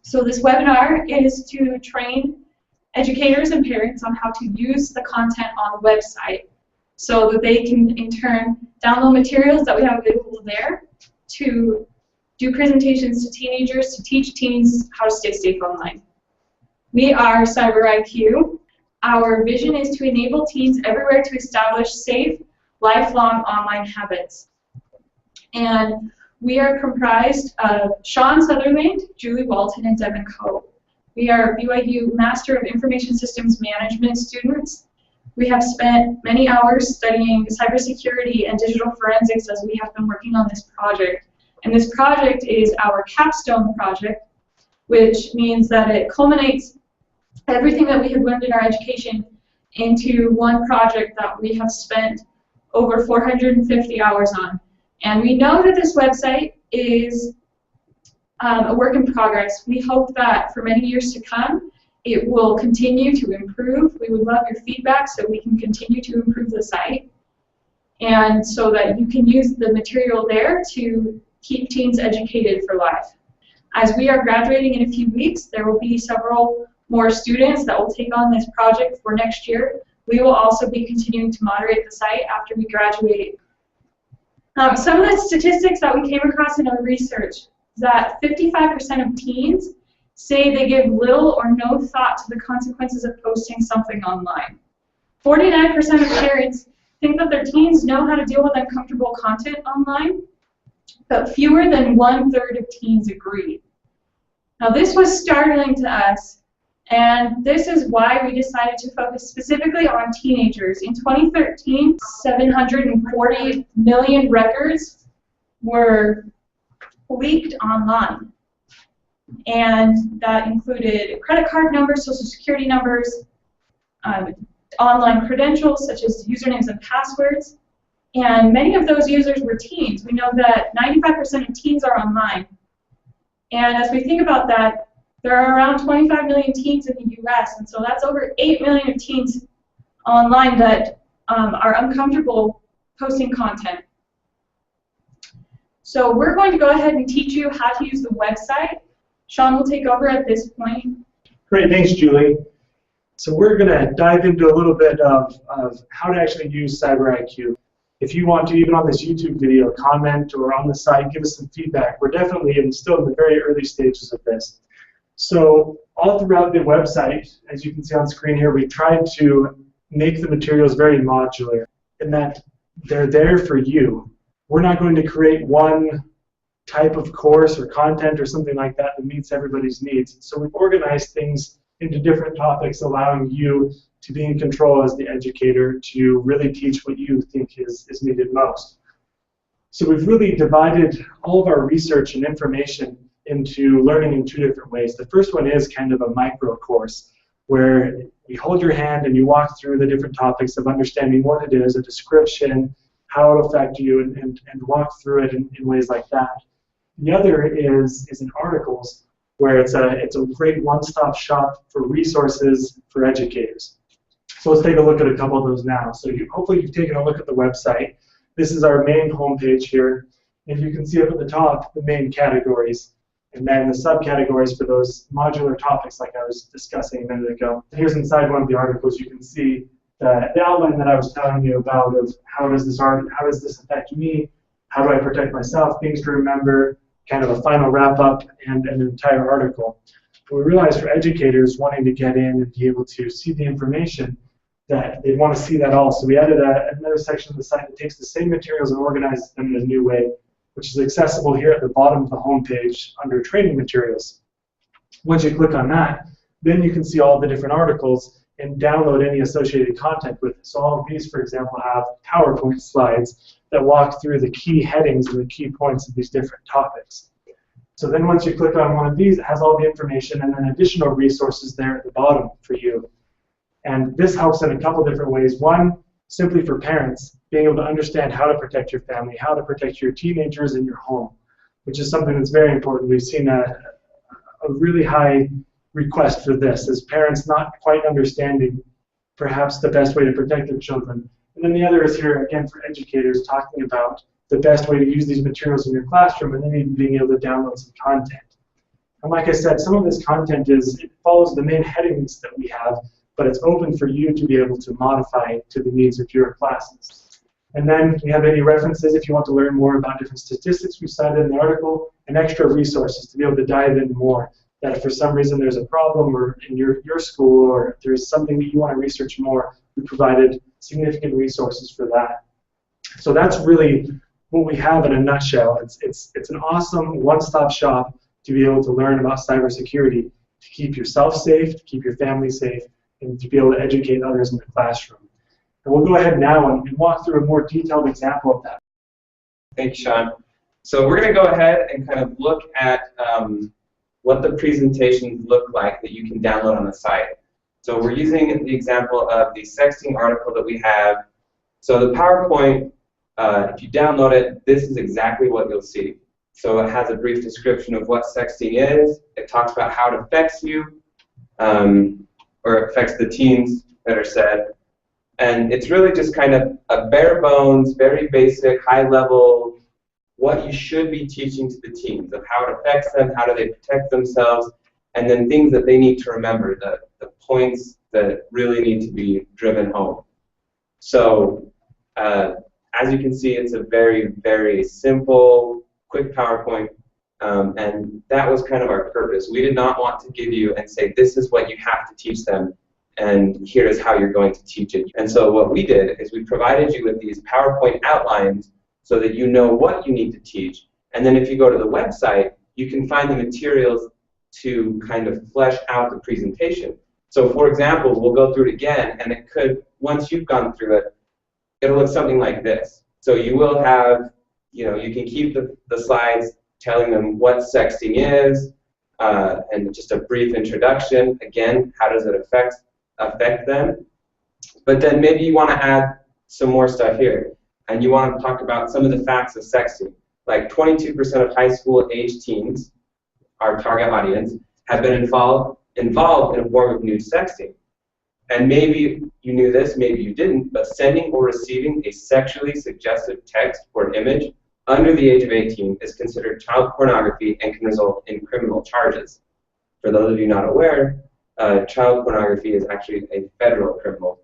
So this webinar is to train educators and parents on how to use the content on the website so that they can, in turn, download materials that we have available there to do presentations to teenagers to teach teens how to stay safe online. We are CyberIQ. Our vision is to enable teens everywhere to establish safe, lifelong online habits. And we are comprised of Sean Sutherland, Julie Walton, and Devin Coe. We are BYU Master of Information Systems Management students. We have spent many hours studying cybersecurity and digital forensics as we have been working on this project. And this project is our capstone project, which means that it culminates everything that we have learned in our education into one project that we have spent over 450 hours on. And we know that this website is a work in progress. We hope that for many years to come, it will continue to improve. We would love your feedback so we can continue to improve the site, and so that you can use the material there to keep teens educated for life. As we are graduating in a few weeks, there will be several more students that will take on this project for next year. We will also be continuing to moderate the site after we graduate. Some of the statistics that we came across in our research is that 55% of teens say they give little or no thought to the consequences of posting something online. 49% of parents think that their teens know how to deal with uncomfortable content online, but fewer than 1/3 of teens agree. Now this was startling to us, and this is why we decided to focus specifically on teenagers. In 2013, 740 million records were leaked online. And that included credit card numbers, social security numbers, online credentials such as usernames and passwords. And many of those users were teens. We know that 95% of teens are online. And as we think about that, there are around 25 million teens in the US, and so that's over 8 million of teens online that are uncomfortable posting content. So we're going to go ahead and teach you how to use the website. Sean will take over at this point. Great, thanks, Julie. So we're going to dive into a little bit of how to actually use CyberIQ. If you want to, even on this YouTube video, comment or on the site, give us some feedback. We're definitely still in the very early stages of this. So all throughout the website, as you can see on screen here, we tried to make the materials very modular in that they're there for you. We're not going to create one type of course or content or something like that that meets everybody's needs. So we've organized things into different topics, allowing you to be in control as the educator to really teach what you think is needed most. So we've really divided all of our research and information into learning in two different ways. The first one is kind of a micro course where we hold your hand and you walk through the different topics of understanding what it is, a description, how it will affect you, and walk through it in ways like that. The other is in articles, where it's a great one-stop shop for resources for educators. So let's take a look at a couple of those now. So hopefully you've taken a look at the website. This is our main homepage here, and you can see up at the top the main categories, and then the subcategories for those modular topics like I was discussing a minute ago. Here's inside one of the articles you can see the outline that I was telling you about of how does this affect me, how do I protect myself, things to remember, kind of a final wrap-up, and an entire article. But we realized for educators wanting to get in and be able to see the information that they want to see that all. So we added another section of the site that takes the same materials and organizes them in a new way, which is accessible here at the bottom of the homepage under training materials. Once you click on that, then you can see all the different articles and download any associated content with it. So all of these, for example, have PowerPoint slides that walk through the key headings and the key points of these different topics. So then once you click on one of these, it has all the information and then additional resources there at the bottom for you. And this helps in a couple different ways. One, simply for parents, being able to understand how to protect your family, how to protect your teenagers in your home, which is something that's very important. We've seen a really high request for this, as parents not quite understanding perhaps the best way to protect their children. And then the other is here, again, for educators talking about the best way to use these materials in your classroom and then even being able to download some content. And like I said, some of this content it follows the main headings that we have, but it's open for you to be able to modify to the needs of your classes. And then we have any references if you want to learn more about different statistics we cited in the article, and extra resources to be able to dive in more. That if for some reason there's a problem or in your school, or if there's something that you want to research more, we provided significant resources for that. So that's really what we have in a nutshell. It's an awesome one-stop shop to be able to learn about cybersecurity, to keep yourself safe, to keep your family safe, and to be able to educate others in the classroom. And we'll go ahead now and walk through a more detailed example of that. Thank you, Sean. So we're going to go ahead and kind of look at what the presentations look like that you can download on the site. So we're using the example of the sexting article that we have. So the PowerPoint, if you download it, this is exactly what you'll see. So it has a brief description of what sexting is. It talks about how it affects you, or affects the teens, better said. And it's really just kind of a bare bones, very basic, high level, what you should be teaching to the teens, of how it affects them, how do they protect themselves, and then things that they need to remember, the points that really need to be driven home. So as you can see, it's a very, very simple, quick PowerPoint, and that was kind of our purpose. We did not want to give you and say, this is what you have to teach them, and here is how you're going to teach it. And so what we did is we provided you with these PowerPoint outlines so that you know what you need to teach. And then if you go to the website, you can find the materials to kind of flesh out the presentation. So for example, we'll go through it again, and it could, once you've gone through it, it'll look something like this. So you will have, you can keep the slides telling them what sexting is, and just a brief introduction. Again, how does it affect them? But then maybe you want to add some more stuff here, and you want to talk about some of the facts of sexting. Like 22% of high school age teens, our target audience, have been involved in a form of nude sexting. And maybe you knew this, maybe you didn't, but sending or receiving a sexually suggestive text or image under the age of 18 is considered child pornography and can result in criminal charges. For those of you not aware, child pornography is actually a federal criminal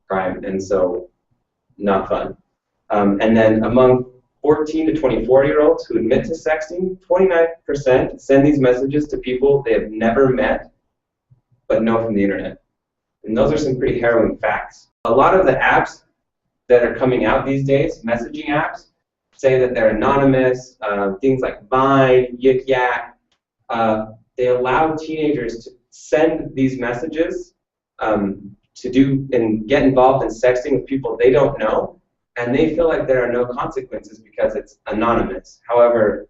crime, and so not fun. And then among 14 to 24-year-olds who admit to sexting, 29% send these messages to people they have never met but know from the internet. And those are some pretty harrowing facts. A lot of the apps that are coming out these days, messaging apps, say that they're anonymous. Things like Vine, Yik Yak, they allow teenagers to send these messages to do and get involved in sexting with people they don't know, and they feel like there are no consequences because it's anonymous. However,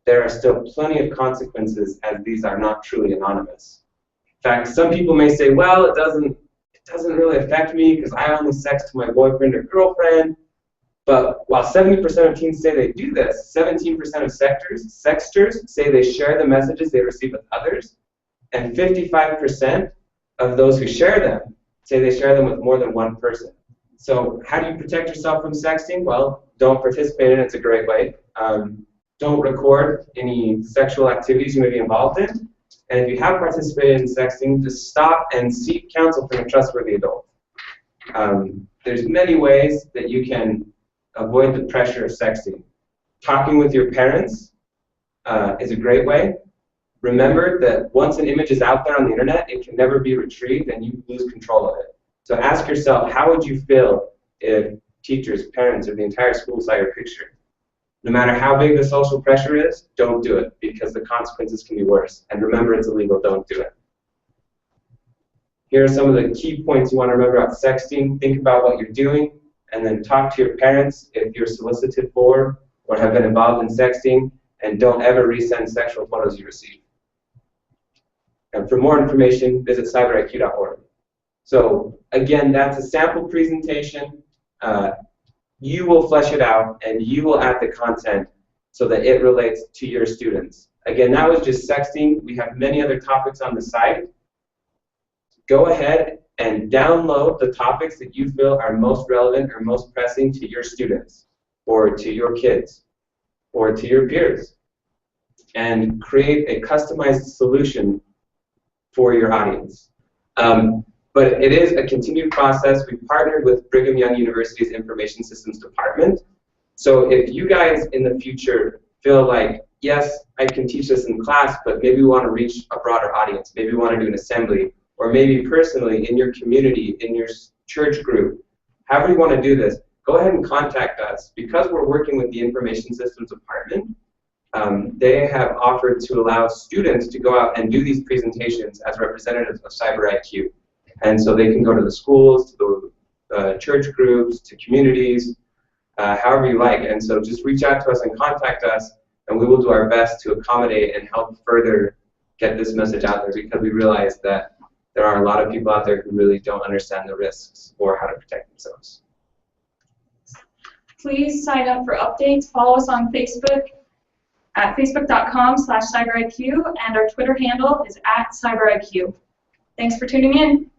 there are still plenty of consequences, as these are not truly anonymous. In fact, some people may say, well, it doesn't really affect me because I only sext to my boyfriend or girlfriend. But while 70% of teens say they do this, 17% of sexters say they share the messages they receive with others, and 55% of those who share them say they share them with more than one person. So how do you protect yourself from sexting? Well, don't participate in it. It's a great way. Don't record any sexual activities you may be involved in. And if you have participated in sexting, just stop and seek counsel from a trustworthy adult. There's many ways that you can avoid the pressure of sexting. Talking with your parents is a great way. Remember that once an image is out there on the internet, it can never be retrieved and you lose control of it. So ask yourself, how would you feel if teachers, parents, or the entire school saw your picture? No matter how big the social pressure is, don't do it, because the consequences can be worse. And remember, it's illegal, don't do it. Here are some of the key points you want to remember about sexting. Think about what you're doing, and then talk to your parents if you're solicited for or have been involved in sexting, and don't ever resend sexual photos you receive. And for more information, visit CyberIQ.org. So again, that's a sample presentation. You will flesh it out, and you will add the content so that it relates to your students. Again, that was just sexting. We have many other topics on the site. Go ahead and download the topics that you feel are most relevant or most pressing to your students, or to your kids, or to your peers. and create a customized solution for your audience. But it is a continued process. We've partnered with Brigham Young University's Information Systems Department. So if you guys in the future feel like, yes, I can teach this in class, but maybe we want to reach a broader audience, maybe we want to do an assembly, or maybe personally in your community, in your church group, however you want to do this, go ahead and contact us. Because we're working with the Information Systems Department, they have offered to allow students to go out and do these presentations as representatives of CyberIQ. And so they can go to the schools, to the church groups, to communities, however you like. And so just reach out to us and contact us, and we will do our best to accommodate and help further get this message out there, because we realize that there are a lot of people out there who really don't understand the risks or how to protect themselves. Please sign up for updates. Follow us on Facebook at facebook.com/CyberIQ, and our Twitter handle is @CyberIQ. Thanks for tuning in.